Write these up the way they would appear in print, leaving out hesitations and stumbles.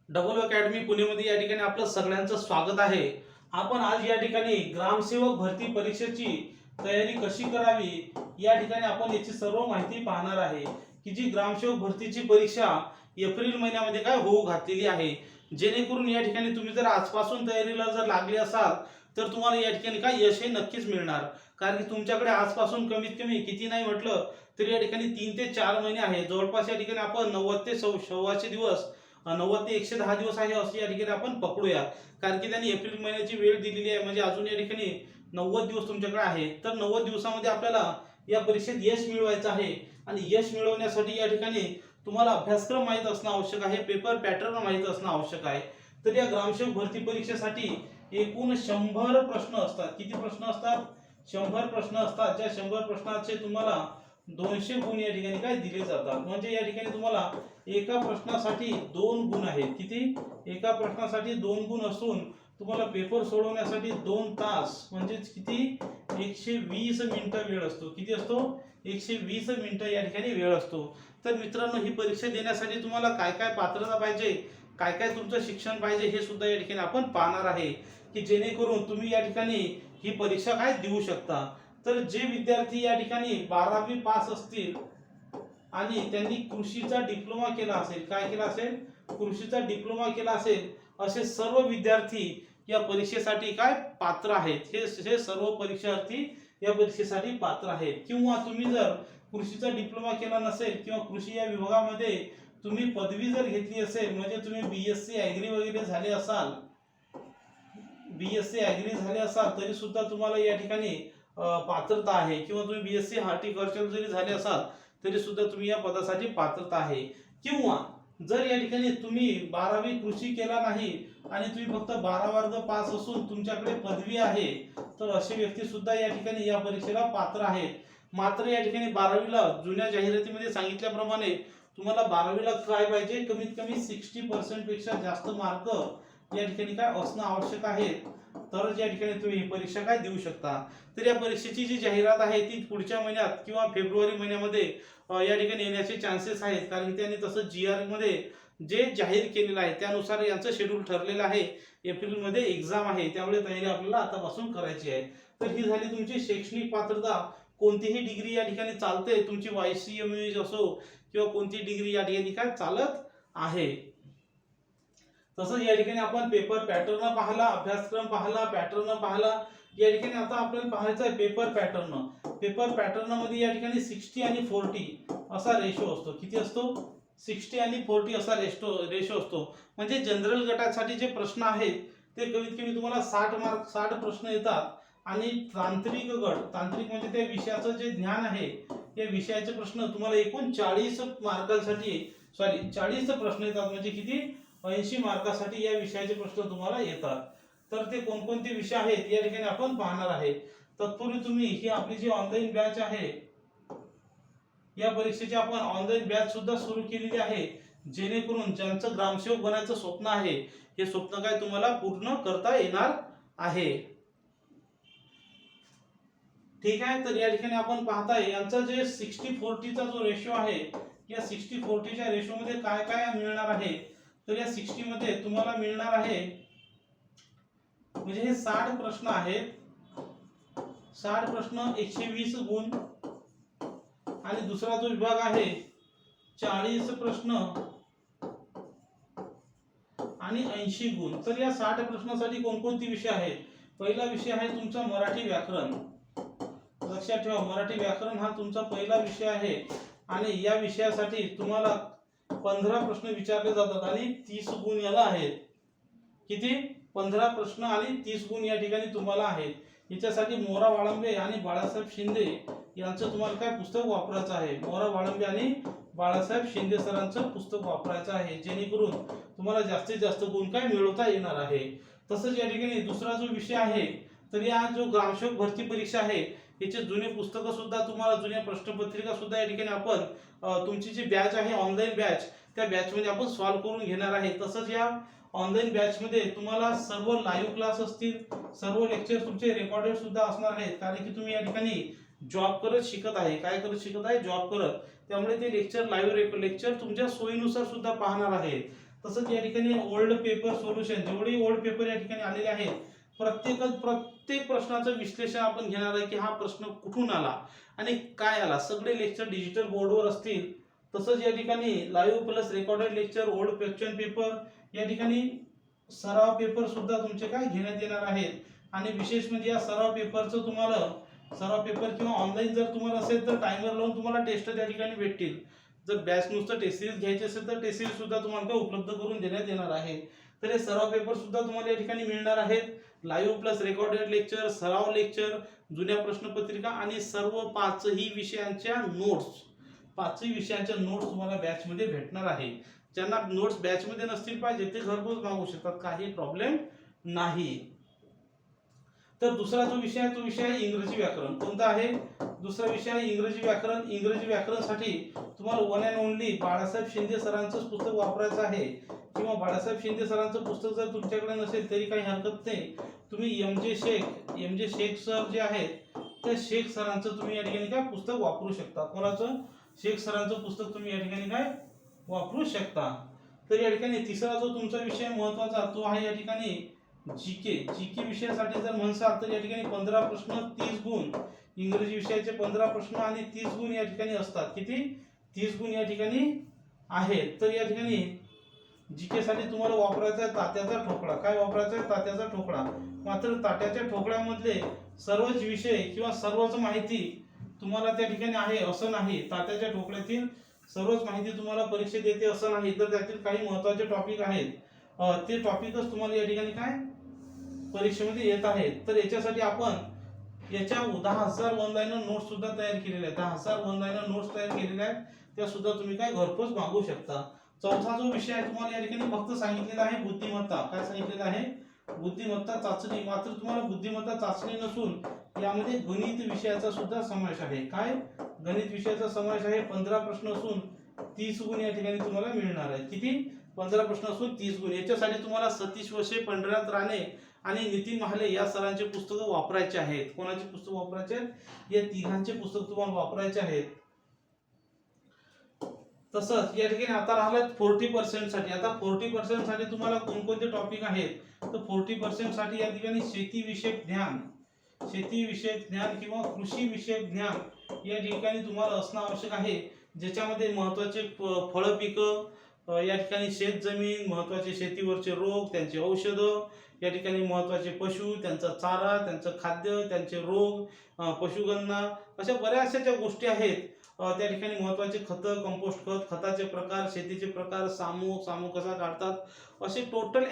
Double academy पुणेमध्ये या ठिकाणी आपलं सगळ्यांचं स्वागत आहे। आपण आज या ठिकाणी ग्रामसेवक भरती परीक्षेची तयारी कशी करावी या ठिकाणी आपण याची सर्व माहिती पाहणार आहे की जी ग्रामसेवक भरतीची परीक्षा एप्रिल महिन्यामध्ये काय होऊ घातलेली आहे। जेणेकरून या ठिकाणी तुम्ही जर आजपासून तयारीला जर लागले असाल तर तुम्हाला या ठिकाणी काय यश हे नक्कीच मिळणार। कारण की तुमच्याकडे आजपासून कमीत कमी किती नाही म्हटलं तरी या ठिकाणी 3 ते 4 महिने आहे। जवळपास या ठिकाणी आपण 90 ते 100 दिवस 90 ते 110 दिवस आहे असे या ठिकाणी आपण पकडूया। कारण की त्यांनी एप्रिल महिन्याची वेळ दिलेली आहे, म्हणजे अजून या ठिकाणी 90 दिवस तुमच्याकडे आहे। तर 90 दिवसामध्ये आपल्याला या परीक्षेत यश मिळवायचं आहे आणि यश मिळवण्यासाठी या ठिकाणी तुम्हाला अभ्यासक्रम माहित असणं आवश्यक आहे, पेपर पॅटर्न माहित असणं आवश्यक आहे। तर या ग्रामसेवक भरती परीक्षेसाठी एकूण 100 प्रश्न असतात। किती प्रश्न असतात? 100 प्रश्न असतात। ज्या 100 प्रश्नाचे तुम्हाला 200 गुण या ठिकाणी काय दिले जातात। म्हणजे या ठिकाणी तुम्हाला एका प्रश्नासाठी 2 गुण आहेत। किती? एका प्रश्नासाठी 2 गुण असून तुम्हाला पेपर सोडवण्यासाठी 2 तास म्हणजे किती 120 मिनिटं वेळ असतो। किती असतो? 120 मिनिटं या ठिकाणी वेळ असतो। तर मित्रांनो, ही परीक्षा देण्यासाठी तुम्हाला काय काय पात्रता पाहिजे, काय काय तुमचं शिक्षण पाहिजे हे सुद्धा या ठिकाणी आपण पाहणार आहे की जेणेकरून तुम्ही या ठिकाणी ही परीक्षा काय देऊ शकता। तर जे विद्यार्थी या ठिकाणी 12वी पास असतील आणि त्यांनी कृषीचा डिप्लोमा केला असेल, काय केला असेल? कृषीचा डिप्लोमा केला असेल, असे सर्व विद्यार्थी या परीक्षेसाठी काय पात्र आहेत। हे सर्व परीक्षार्थी या परीक्षेसाठी पात्र आहेत। किंवा तुम्ही जर कृषीचा डिप्लोमा केला नसेल किंवा कृषी या विभागामध्ये तुम्ही पदवी जर घेतली असेल, म्हणजे तुम्ही बीएससी ॲग्री वगैरे झाले असाल, बीएससी ॲग्री झाले असाल तरी सुद्धा तुम्हाला या ठिकाणी पात्रता आहे। किंवा तुम्ही बीएससी हॉर्टिकल्चर जरी झाले असाल तरी सुद्धा तुम्ही या पदासाठी पात्रता आहे। किंवा जर या ठिकाणी तुम्ही 12वी कृषी केला नाही आणि तुम्ही फक्त 12 वर्ग पास असून तुमच्याकडे पदवी आहे, तर असे व्यक्ती सुद्धा या ठिकाणी या परीक्षेला पात्र आहेत। मात्र या ठिकाणी 12वीला जुन्या जाहिरातीमध्ये सांगितल्याप्रमाणे तुम्हाला 12वीला काय पाहिजे? कमीत कमी 60% पेक्षा जास्त मार्क या ठिकाणी काय असणं आवश्यक आहे, तरच या ठिकाणी तुम्ही ही परीक्षा काय देऊ शकता। तर या परीक्षेची जी जाहिरात आहे ती पुढच्या महिन्यात किंवा फेब्रुवारी महिन्यामध्ये या ठिकाणी येण्याचे चान्सेस आहेत। कारण त्यांनी तसं जीआर मध्ये जे जाहीर केलेलं आहे त्यानुसार यांचं शेड्यूल ठरलेलं आहे। एप्रिल मध्ये एक्झाम आहे, त्यामुळे तयारी आपल्याला आतापासून करायची आहे। तर ही झाली तुमची शैक्षणिक पात्रता। कोणतीही डिग्री या ठिकाणी चालते, तुमची वायसीएमएस असो किंवा कोणती डिग्री या ठिकाणी काय चालत आहे। तसंच या ठिकाणी आपण पेपर पॅटर्न पाहिला, अभ्यासक्रम पाहिला, पॅटर्न पाहिला। या ठिकाणी आता आपल्याला पाहायचं आहे पेपर पॅटर्न। पेपर पॅटर्न मध्ये या ठिकाणी 60 आणि 40 असा रेशो असतो। किती असतो? 60 आणि 40 असा रेशो असतो। म्हणजे जनरल गटासाठी जे प्रश्न आहेत ते कमीत कमी तुम्हाला 60 प्रश्न येतात आणि तांत्रिक गट, तांत्रिक म्हणजे त्या विषयाचं जे ज्ञान आहे त्या विषयाचे प्रश्न तुम्हाला एकूण 40 मार्कांसाठी 40 प्रश्न येतात। म्हणजे किती? 80 मार्कासाठी या विषयाचे प्रश्न तुम्हाला येतात। तर ते कोणकोणते विषय आहेत या ठिकाणी आपण पाहणार आहे। तत्पूर्वी तुम्ही ही आपली जी ऑनलाईन बॅच आहे या परीक्षेची आपण ऑनलाईन बॅच सुद्धा सुरू केलेली आहे, जेणेकरून ज्यांचं ग्रामसेवक बनायचं स्वप्न आहे हे स्वप्न काय तुम्हाला पूर्ण करता येणार आहे। ठीक आहे। तर या ठिकाणी आपण पाहताय यांचा जे 60-40 चा जो रेशो आहे, या 60-40 च्या रेशो मध्ये काय काय मिळणार आहे? तर या 60 मध्ये तुम्हाला मिळणार आहे, म्हणजे हे 60 प्रश्न आहेत, 60 प्रश्न 120 गुण आणि दुसरा जो विभाग आहे 40 प्रश्न आणि 80 गुण। तर या 60 प्रश्नासाठी कोणकोणते विषय आहेत? पहिला विषय आहे तुमचा मराठी व्याकरण। लक्षात ठेवा, मराठी व्याकरण हा तुमचा पहिला विषय आहे आणि या विषयासाठी तुम्हाला 15 प्रश्न विचारले जातात आणि 30 गुण याला आहेत। किती? 15 प्रश्न आणि 30 गुण या ठिकाणी तुम्हाला आहेत। याच्यासाठी मोरा वाळंबे आणि बाळासाहेब शिंदे यांचं तुम्हाला काय पुस्तक वापरायचं आहे? मोरा वाळंबे आणि बाळासाहेब शिंदे सरांचं पुस्तक वापरायचं आहे, जेणेकरून तुम्हाला जास्तीत जास्त गुण काय मिळवता येणार आहे। तसंच या ठिकाणी दुसरा जो विषय आहे, तर या जो ग्रामसेवक भरती परीक्षा आहे याचे जुने पुस्तकं सुद्धा तुम्हाला, जुन्या प्रश्नपत्रिका सुद्धा या ठिकाणी आपण तुमची जी बॅच आहे ऑनलाईन बॅच, त्या बॅच मध्ये आपण सॉल्व्ह करून घेणार आहे। तसंच या ऑनलाईन बॅच मध्ये तुम्हाला सर्व लाईव्ह क्लास असतील, सर्व लेक्चर तुमचे रेकॉर्डेड सुद्धा असणार आहेत। कारण की तुम्ही या ठिकाणी जॉब करत शिकत आहे, काय करत शिकत आहे? जॉब करत। त्यामुळे ते लेक्चर लाईव्ह लेक्चर तुमच्या सोयीनुसार सुद्धा पाहणार आहे। तसंच या ठिकाणी ओल्ड पेपर सोल्युशन, जेवढे ओल्ड पेपर या ठिकाणी आलेले आहेत प्रत्येक प्रश्नाचं विश्लेषण आपण घेणार आहे की हा प्रश्न कुठून आला आणि काय आला. सगळे लेक्चर डिजिटल बोर्डवर असतील. तसंच या ठिकाणी live plus recorded lecture, old question paper, या ठिकाणी सराव पेपर सुद्धा तुमचे काय घेण्यात येणार आहेत. आणि विशेष म्हणजे या सराव पेपरचं तुम्हाला सराव पेपर किंवा ऑनलाईन जर तुम्हाला असेल तर टायमर लावून तुम्हाला टेस्ट त्या ठिकाणी भेटतील. जर बॅच नुसतं टेस्ट सिरीज घ्यायची असेल तर टेस्ट सिरीज सुद्धा तुम्हाला उपलब्ध करून देण्यात येणार आहे. तर हे सराव पेपर सुद्धा तुम्हाला या ठिकाणी मिळणार आहेत. लाईव्ह प्लस रेकॉर्डेड लेक्चर, सराव लेक्चर, जुन्या प्रश्नपत्रिका आणि सर्व पाचही विषयांच्या नोट्स तुम्हाला बॅच मध्ये भेटणार आहे. ज्यांना नोट्स बॅच मध्ये नसतील पाहिजे ते घरपोच मागवू शकतात, काही प्रॉब्लेम नाही. तर दुसरा जो विषय आहे तो विषय आहे इंग्रजी व्याकरण. कोणता आहे? दुसरा विषय आहे इंग्रजी व्याकरण. इंग्रजी व्याकरणसाठी तुम्हाला one and only Balasaheb Shinde सरांचंच पुस्तक वापरायचं आहे. किंवा बाळासाहेब शिंदे सरांचं पुस्तक जर तुमच्याकडे नसेल तरी काही हरकत नाही. तुम्ही एम जे शेख सर जे आहेत त्या शेख सरांचं तुम्ही या ठिकाणी काय पुस्तक वापरू शकता. कोणाचं? शेख सरांचं पुस्तक तुम्ही या ठिकाणी काय वापरू शकता. तर या ठिकाणी तिसरा जो तुमचा विषय महत्वाचा तो आहे या ठिकाणी जीके विषयासाठी जर म्हणसाल तर या ठिकाणी 15 प्रश्न 30 गुण, इंग्रजी विषयाचे 15 प्रश्न आणि 30 गुण या ठिकाणी असतात. किती? 30 गुण या ठिकाणी आहेत. तर या ठिकाणी जीके साठी तुम्हाला वापरायचा आहे तात्याचा ठोकळा. काय वापरायचा आहे? तात्याचा ठोकळा. मात्र तात्याच्या ठोकळ्यामधले सर्वच विषय किंवा सर्वच माहिती तुम्हाला त्या ठिकाणी आहे असं नाही. तात्याच्या ठोकळ्यातील सर्वच माहिती तुम्हाला परीक्षेत येते असं नाही. तर त्यातील काही महत्त्वाचे टॉपिक आहेत, ते टॉपिकच तुम्हाला या ठिकाणी काय परीक्षेमध्ये येत आहेत. तर याच्यासाठी आपण याच्या 10,000 वन लाईनर नोट्स सुद्धा तयार केलेल्या आहेत. 10,000 वन लाईनर नोट्स तयार केलेल्या आहेत, त्या सुद्धा तुम्ही काय घरपोच मागवू शकता. चौथा जो विषय आहे तुम्हाला या ठिकाणी फक्त सांगितलेला आहे बुद्धिमत्ता. काय सांगितलेलं आहे? बुद्धिमत्ता चाचणी. मात्र तुम्हाला बुद्धिमत्ता चाचणी नसून यामध्ये गणित विषयाचा सुद्धा समावेश आहे. काय? गणित विषयाचा समावेश आहे. 15 प्रश्न असून 30 गुण या ठिकाणी तुम्हाला मिळणार आहेत. किती? 15 प्रश्न असून 30 गुण. याच्यासाठी तुम्हाला सतीश वशे, पंढरीनाथ राणे आणि नितीन महाले या सरांचे पुस्तकं वापरायचे आहेत. कोणाचे पुस्तक वापरायचे आहेत? या तिघांचे पुस्तक तुम्हाला वापरायचे आहेत. तसंच या ठिकाणी आता राहिलं 40% साठी. आता 40% साठी तुम्हाला कोणकोणते टॉपिक आहेत? तर 40% साठी या ठिकाणी शेती विषयक ज्ञान किंवा कृषी विषयक ज्ञान या ठिकाणी तुम्हाला असणं आवश्यक आहे. ज्याच्यामध्ये महत्त्वाचे फळ पिकं, या ठिकाणी शेत जमीन, महत्त्वाचे शेतीवरचे रोग, त्यांचे औषधं, या ठिकाणी महत्त्वाचे पशु, त्यांचा चारा, त्यांचं खाद्य, त्यांचे रोग, पशुगणना, अशा बऱ्याचशा ज्या गोष्टी आहेत. त्या ठिकाणी महत्त्वाचे खतं, कंपोस्ट खत, खताचे प्रकार, शेतीचे प्रकार, सामू कसा काढतात, असे टोटल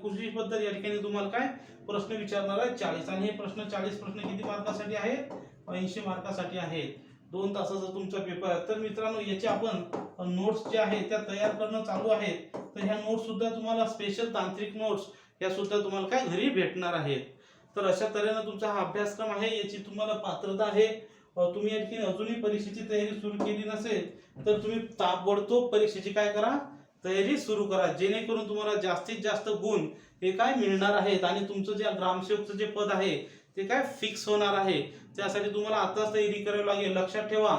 कृषी बद्दल या ठिकाणी तुम्हाला काय प्रश्न विचारणार आहे 40. आणि हे 40 प्रश्न किती मार्कासाठी आहेत? 80 मार्कासाठी आहेत. 2 तासाचा तुमचा पेपर आहे. तर मित्रांनो याचे आपण नोट्स जे आहेत त्या तयार करणं चालू आहेत. तर ह्या नोट्स सुद्धा तुम्हाला स्पेशल तांत्रिक नोट्स या सुद्धा तुम्हाला काय घरी भेटणार आहेत. तर अशा तऱ्हेने तुमचा हा अभ्यासक्रम आहे. याची तुम्हाला पात्रता आहे. तुम्ही या ठिकाणी अजूनही परीक्षेची तयारी सुरू केली नसेल तर तुम्ही ताबडतोब परीक्षेची काय करा? तयारी सुरू करा, जेणेकरून तुम्हाला जास्तीत जास्त गुण हे काय मिळणार आहेत. आणि तुमचं जे ग्रामसेवकचं जे पद आहे ते काय फिक्स होणार आहे. त्यासाठी तुम्हाला आताच तयारी करावी लागेल. लक्षात ठेवा,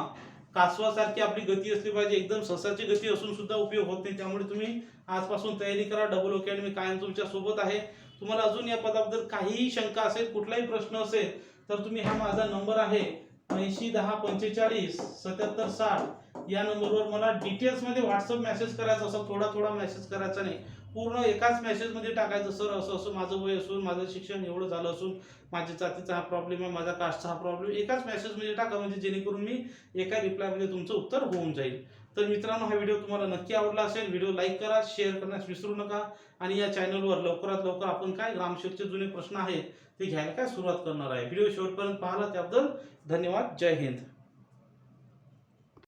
कासवासारखी आपली गती असली पाहिजे. एकदम ससाची गती असून सुद्धा उपयोग होत नाही. त्यामुळे तुम्ही आजपासून तयारी करा. डबल अकॅडमी कायम तुमच्या सोबत आहे. तुम्हाला अजून या पदाबद्दल काहीही शंका असेल, कुठलाही प्रश्न असेल तर तुम्ही हा माझा नंबर आहे 80 10 45 77 60 या नंबरवर मला डिटेल्स मध्ये व्हॉट्सअप मेसेज करायचा. असं थोडा मेसेज करायचा नाही, पूर्ण एकाच मेसेज मध्ये टाकायचं. सर असं माझं वय असून, माझं शिक्षण एवढं झालं असून, माझ्या जातीचा हा प्रॉब्लेम आहे, माझा कास्टचा हा प्रॉब्लेम, एकाच मेसेज मध्ये टाका. म्हणजे जेणेकरून मी एका रिप्लाय मध्ये तुमचं उत्तर होऊन जाईल. तर मित्रांनो हा व्हिडिओ तुम्हाला नक्की आवडला असेल. व्हिडिओ लाईक करा, शेअर करण्यास विसरू नका. आणि या चॅनलवर लवकरात लवकर आपण काय ग्रामसेवकचे जुने प्रश्न आहेत ते घ्यायला काय सुरुवात करणार आहे. व्हिडिओ शेवटपर्यंत पाहिला त्याबद्दल धन्यवाद. जय हिंद.